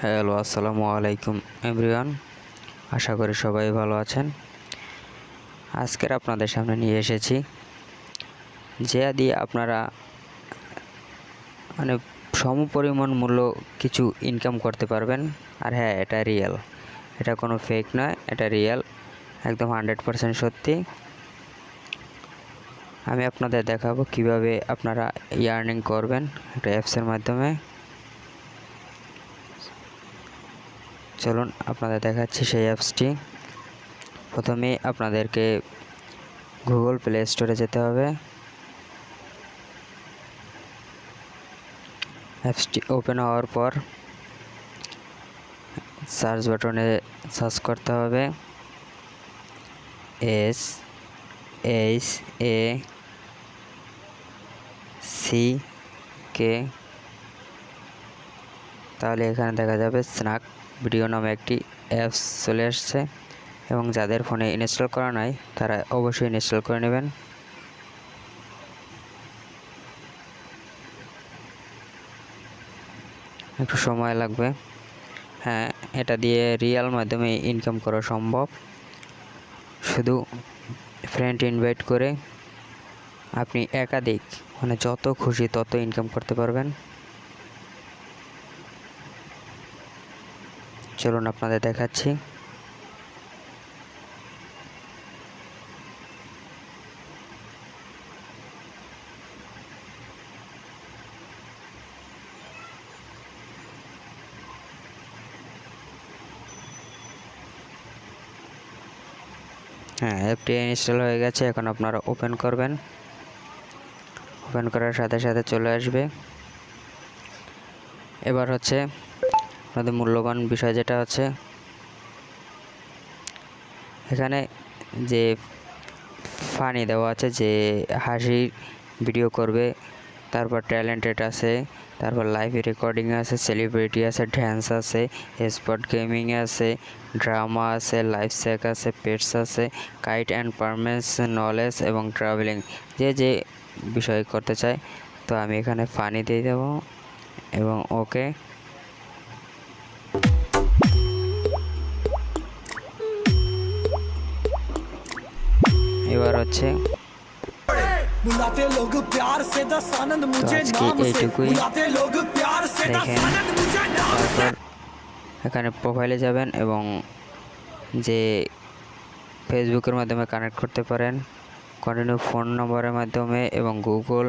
Hello, আসসালামু আলাইকুম everyone. আশা করি সবাই ভালো আছেন। আজকের আপনাদের সামনে নিয়ে এসেছি যে দিয়ে আপনারা মানে সমপরিমাণ মূল্য কিছু ইনকাম করতে পারবেন। আর হ্যাঁ, এটা রিয়েল, এটা কোনো ফেক নয়, এটা রিয়েল, একদম 100% সত্যি। আমি আপনাদের দেখাবো কিভাবে আপনারা আর্নিং করবেন একটা অ্যাপসের মাধ্যমে। চলুন আপনাদের দেখাচ্ছি সেই অ্যাপসটি। প্রথমে আপনাদেরকে গুগল প্লে স্টোরে যেতে হবে। অ্যাপসটি ওপেন হওয়ার পর সার্চ বাটনে সার্চ করতে হবে SHACK। তাহলে এখানে দেখা যাবে স্ন্যাক ভিডিও নামে একটি অ্যাপস চলে আসছে, এবং যাদের ফোনে ইনস্টল করা নাই তারা অবশ্যই ইনস্টল করে নেবেন। একটু সময় লাগবে। হ্যাঁ, এটা দিয়ে রিয়েল মাধ্যমে ইনকাম করা সম্ভব। শুধু ফ্রেন্ড ইনভাইট করে আপনি একাধিক যত খুশি তত ইনকাম করতে পারবেন। চলুন আপনাদের দেখাচ্ছি। হ্যাঁ, অ্যাপটি ইনস্টল হয়ে গেছে। এখন আপনারা ওপেন করবেন। ওপেন করার সাথে সাথে চলে আসবে। এবার হচ্ছে আপনাদের মূল্যবান বিষয় যেটা হচ্ছে, এখানে যে ফানি দেওয়া আছে, যে হাসির ভিডিও করবে, তারপর ট্যালেন্টেড আছে, তারপর লাইভ রেকর্ডিং আছে, সেলিব্রিটি আছে, ড্যান্স আছে, স্পট গেমিং আছে, ড্রামা আছে, লাইফ স্যাক আছে, পেটস আছে, কাইট অ্যান্ড পারমেন্স, নলেজ এবং ট্রাভেলিং, যে বিষয় করতে চায়। তো আমি এখানে ফানি দিয়ে দেবো এবং ওকে। এবার হচ্ছে আজকে এইটুকুই। দেখেন, তারপর এখানে প্রোফাইলে যাবেন এবং যে ফেসবুকের মাধ্যমে কানেক্ট করতে পারেন, কন্টিনিউ ফোন নম্বরের মাধ্যমে এবং গুগল।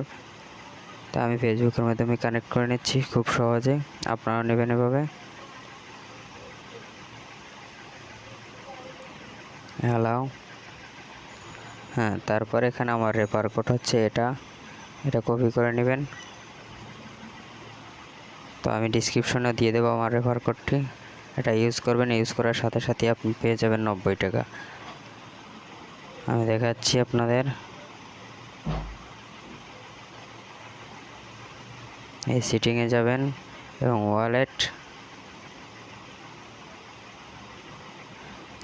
তা আমি ফেসবুকের মাধ্যমে কানেক্ট করে নিচ্ছি খুব সহজে। আপনারা নেবেন এভাবে। হ্যালো। হ্যাঁ, তারপর এখানে আমার রেফার কোড হচ্ছে এটা কপি করে নেবেন। তো আমি ডিসক্রিপশনে দিয়ে দেবো আমার রেফার কোডটি। এটা ইউজ করবেন, ইউজ করার সাথে সাথে আপনি পেয়ে যাবেন 90 টাকা। আমি দেখাচ্ছি আপনাদের। এই সেটিংয়ে যাবেন এবং ওয়ালেট,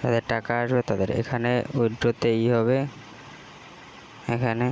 তাদের টাকা আসবে তাদের এখানে উইথড্রোতে হবে। এখানে